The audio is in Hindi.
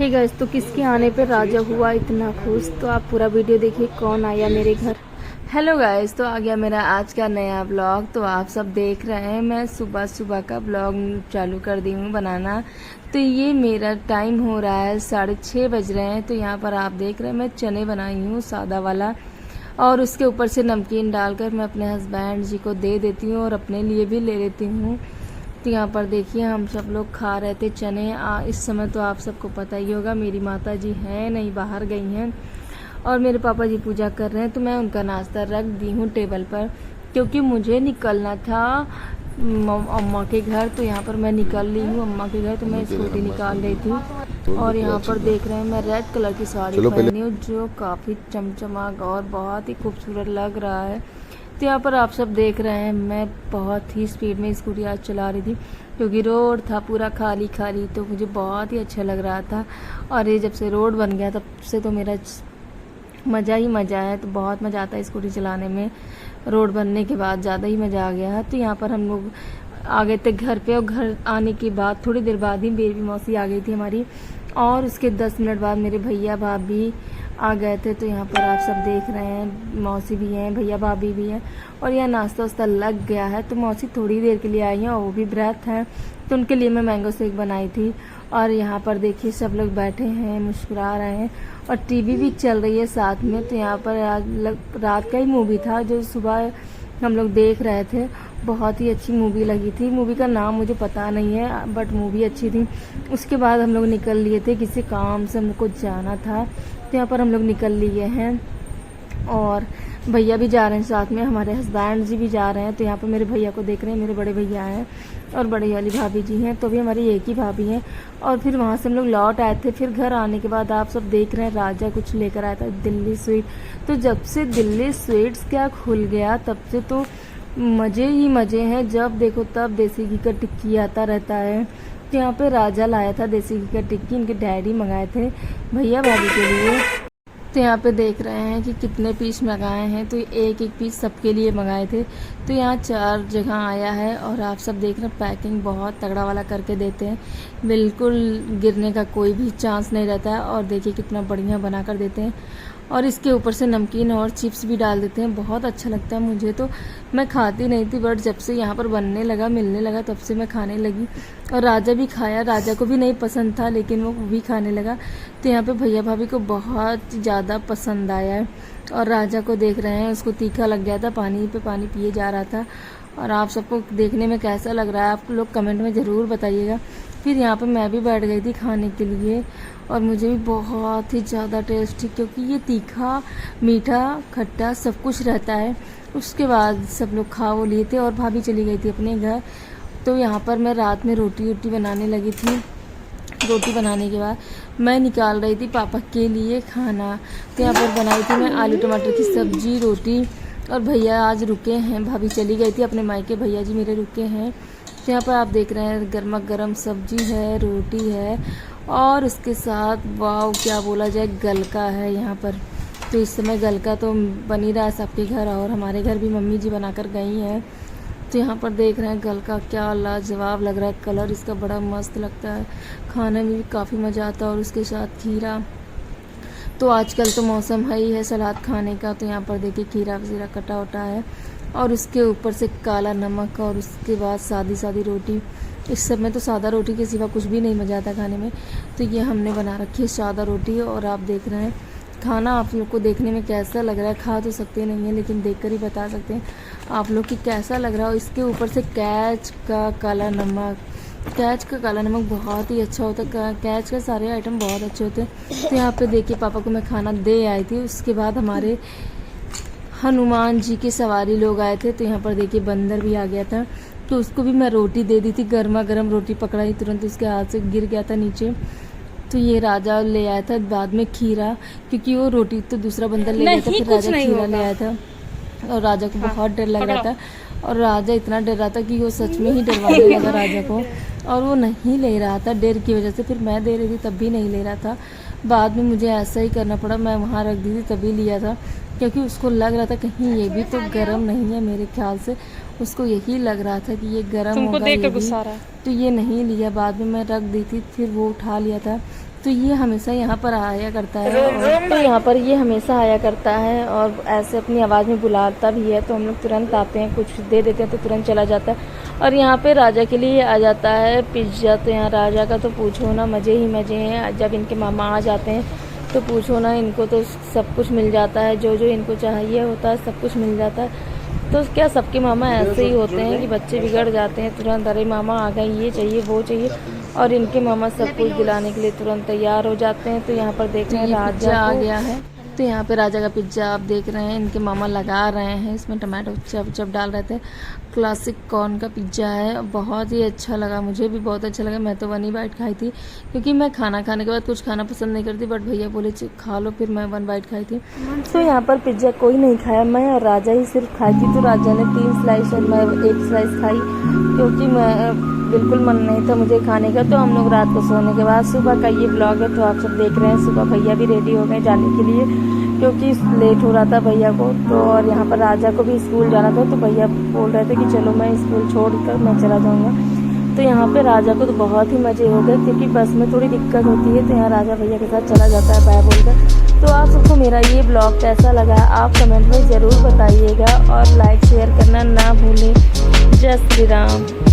हे गाइस, तो किसके आने पे राजा हुआ इतना खुश, तो आप पूरा वीडियो देखिए कौन आया मेरे घर। हेलो गाइस, तो आ गया मेरा आज का नया ब्लॉग। तो आप सब देख रहे हैं मैं सुबह सुबह का ब्लॉग चालू कर दी हूँ बनाना। तो ये मेरा टाइम हो रहा है 6:30 बज रहे हैं। तो यहाँ पर आप देख रहे हैं मैं चने बनाई हूँ सादा वाला, और उसके ऊपर से नमकीन डालकर मैं अपने हस्बैंड जी को दे देती हूँ और अपने लिए भी ले लेती हूँ। तो यहाँ पर देखिए हम सब लोग खा रहे थे चने। इस समय तो आप सबको पता ही होगा मेरी माता जी हैं नहीं, बाहर गई हैं, और मेरे पापा जी पूजा कर रहे हैं। तो मैं उनका नाश्ता रख दी हूँ टेबल पर, क्योंकि मुझे निकलना था अम्मा के घर। तो यहाँ पर मैं निकल ली हूँ अम्मा के घर। तो मैं स्कूटी निकाल रही थी, और यहाँ पर देख रहे हैं मैं रेड कलर की साड़ी पहनी हूँ जो काफ़ी चमचमाग और बहुत ही खूबसूरत लग रहा है। तो यहाँ पर आप सब देख रहे हैं मैं बहुत ही स्पीड में स्कूटी आज चला रही थी, क्योंकि रोड था पूरा खाली खाली, तो मुझे बहुत ही अच्छा लग रहा था। और ये जब से रोड बन गया तब से तो मेरा मज़ा ही मज़ा है। तो बहुत मज़ा आता है स्कूटी चलाने में, रोड बनने के बाद ज़्यादा ही मज़ा आ गया है। तो यहाँ पर हम लोग आ गए थे घर पे, और घर आने के बाद थोड़ी देर बाद ही बेबी मौसी आ गई थी हमारी, और उसके 10 मिनट बाद मेरे भैया भाभी आ गए थे। तो यहाँ पर आप सब देख रहे हैं मौसी भी हैं, भैया भाभी भी हैं, और यहाँ नाश्ता वास्ता लग गया है। तो मौसी थोड़ी देर के लिए आई हैं और वो भी व्रत हैं, तो उनके लिए मैं मैंगो शेक बनाई थी। और यहाँ पर देखिए सब लोग बैठे हैं मुस्कुरा रहे हैं, और टीवी भी चल रही है साथ में। तो यहाँ पर रात का ही मूवी था जो सुबह हम लोग देख रहे थे। बहुत ही अच्छी मूवी लगी थी। मूवी का नाम मुझे पता नहीं है, बट मूवी अच्छी थी। उसके बाद हम लोग निकल लिए थे, किसी काम से हमको जाना था। तो यहाँ पर हम लोग निकल लिए हैं, और भैया भी जा रहे हैं साथ में, हमारे हस्बैंड जी भी जा रहे हैं। तो यहाँ पर मेरे भैया को देख रहे हैं, मेरे बड़े भैया हैं और बड़ी वाली भाभी जी हैं। तो भी हमारी एक ही भाभी हैं। और फिर वहाँ से हम लोग लौट आए थे। फिर घर आने के बाद आप सब देख रहे हैं राजा कुछ लेकर आया था, दिल्ली स्वीट। तो जब से दिल्ली स्वीट्स क्या खुल गया तब से तो मज़े ही मज़े हैं। जब देखो तब देसी घी का टिक्की आता रहता है। तो यहाँ पे राजा लाया था देसी घी का टिक्की, इनके डैडी मंगाए थे भैया भाभी के लिए। तो यहाँ पे देख रहे हैं कि कितने पीस मंगाए हैं। तो एक एक पीस सबके लिए मंगाए थे। तो यहाँ 4 जगह आया है, और आप सब देख रहे हैं पैकिंग बहुत तगड़ा वाला करके देते हैं, बिल्कुल गिरने का कोई भी चांस नहीं रहता है। और देखिए कितना बढ़िया बना कर देते हैं, और इसके ऊपर से नमकीन और चिप्स भी डाल देते हैं। बहुत अच्छा लगता है मुझे। तो मैं खाती नहीं थी, बट जब से यहाँ पर बनने लगा मिलने लगा तब से मैं खाने लगी। और राजा भी खाया, राजा को भी नहीं पसंद था लेकिन वो भी खाने लगा। तो यहाँ पे भैया भाभी को बहुत ज़्यादा पसंद आया है। और राजा को देख रहे हैं, उसको तीखा लग गया था, पानी पे पानी पिए जा रहा था। और आप सबको देखने में कैसा लग रहा है आप लोग कमेंट में ज़रूर बताइएगा। फिर यहाँ पे मैं भी बैठ गई थी खाने के लिए, और मुझे भी बहुत ही ज़्यादा टेस्टी, क्योंकि ये तीखा मीठा खट्टा सब कुछ रहता है। उसके बाद सब लोग खा वो लिए थे, और भाभी चली गई थी अपने घर। तो यहाँ पर मैं रात में रोटी बनाने लगी थी। रोटी बनाने के बाद मैं निकाल रही थी पापा के लिए खाना। तो यहाँ पर बनाई थी मैं आलू टमाटर की सब्जी, रोटी। और भैया आज रुके हैं, भाभी चली गई थी अपने मायके, भैया जी मेरे रुके हैं। तो यहाँ पर आप देख रहे हैं गर्मा गर्म सब्जी है, रोटी है, और उसके साथ वाव क्या बोला जाए गलका है यहाँ पर। तो इस समय गलका तो बन ही रहा है सबके घर, और हमारे घर भी मम्मी जी बनाकर गई हैं। तो यहाँ पर देख रहे हैं गलका क्या लाजवाब लग रहा है, कलर इसका बड़ा मस्त लगता है, खाने में भी काफ़ी मज़ा आता है। और उसके साथ खीरा, तो आजकल तो मौसम है ही है सलाद खाने का। तो यहाँ पर देखिए खीरा वगैरह कटा उटा है, और उसके ऊपर से काला नमक, और उसके बाद सादी सादी रोटी। इस सब में तो सादा रोटी के सिवा कुछ भी नहीं मज़ा आता खाने में। तो ये हमने बना रखी है सादा रोटी। और आप देख रहे हैं खाना आप लोग को देखने में कैसा लग रहा है, खा तो सकते नहीं हैं लेकिन देखकर ही बता सकते हैं आप लोग कि कैसा लग रहा है। इसके ऊपर से कैच का काला नमक, कैच का काला नमक बहुत ही अच्छा होता है। कैच का सारे आइटम बहुत अच्छे होते हैं। तो यहाँ पे देखिए पापा को मैं खाना दे आई थी। उसके बाद हमारे हनुमान जी की सवारी लोग आए थे। तो यहाँ पर देखिए बंदर भी आ गया था, तो उसको भी मैं रोटी दे दी थी, गर्मा गर्म रोटी पकड़ाई, तुरंत उसके हाथ से गिर गया था नीचे। तो ये राजा ले आया था बाद में खीरा, क्योंकि वो रोटी तो दूसरा बंदर ले गया था, फिर राजा खीरा ले आया था। और राजा को बहुत डर लग रहा था, और राजा इतना डर रहा था कि वो सच में ही डरवाने लगा राजा को, और वो नहीं ले रहा था डर की वजह से। फिर मैं दे रही थी तब भी नहीं ले रहा था। बाद में मुझे ऐसा ही करना पड़ा, मैं वहाँ रख दी थी तभी लिया था, क्योंकि उसको लग रहा था कहीं ये भी तो गर्म नहीं है। मेरे ख्याल से उसको यही लग रहा था कि ये गर्म होगा, ये भी, तो ये नहीं लिया। बाद में मैं रख दी थी, फिर वो उठा लिया था। तो ये हमेशा यहाँ पर आया करता है, तो यहाँ पर ये हमेशा आया करता है और ऐसे अपनी आवाज़ में बुलाता भी है। तो हम लोग तुरंत आते हैं, कुछ दे देते हैं तो तुरंत चला जाता है। और यहाँ पे राजा के लिए आ जाता है पिज्ज़ा। तो यहाँ राजा का तो पूछो ना, मज़े ही मज़े हैं। जब इनके मामा आ जाते हैं तो पूछो ना, इनको तो सब कुछ मिल जाता है, जो जो इनको चाहिए होता है सब कुछ मिल जाता है। तो क्या सबके मामा ऐसे ही होते हैं कि बच्चे बिगड़ जाते हैं तुरंत, अरे मामा आ गए, ये चाहिए वो चाहिए, और इनके मामा सब कुछ दिलाने के लिए तुरंत तैयार हो जाते हैं। तो यहाँ पर देख रहे हैं राजा आ गया है। तो यहाँ पे राजा का पिज्ज़ा आप देख रहे हैं, इनके मामा लगा रहे हैं, इसमें टमाटो चप चप डाल रहे थे। क्लासिक कॉर्न का पिज्ज़ा है, बहुत ही अच्छा लगा, मुझे भी बहुत अच्छा लगा। मैं तो 1 ही बाइट खाई थी, क्योंकि मैं खाना खाने के बाद कुछ खाना पसंद नहीं करती, बट भैया बोले खा लो, फिर मैं 1 बाइट खाई थी। तो यहाँ पर पिज्ज़ा कोई नहीं खाया, मैं और राजा ही सिर्फ खाई थी। तो राजा ने 3 स्लाइस और मैं 1 स्लाइस खाई, क्योंकि मैं बिल्कुल मन नहीं था मुझे खाने का। तो हम लोग रात को सोने के बाद सुबह का ये ब्लॉग है। तो आप सब देख रहे हैं, सुबह भैया भी रेडी हो गए जाने के लिए, क्योंकि लेट हो रहा था भैया को। तो और यहाँ पर राजा को भी स्कूल जाना था, तो भैया बोल रहे थे कि चलो मैं स्कूल छोड़कर मैं चला जाऊँगा। तो यहाँ पे राजा को तो बहुत ही मज़े हो गए, क्योंकि बस में थोड़ी दिक्कत होती है। तो यहाँ राजा भैया के साथ चला जाता है बाय बोलकर। तो आप सबको मेरा ये ब्लॉग कैसा लगा आप कमेंट में ज़रूर बताइएगा, और लाइक शेयर करना ना भूलें। जय श्री राम।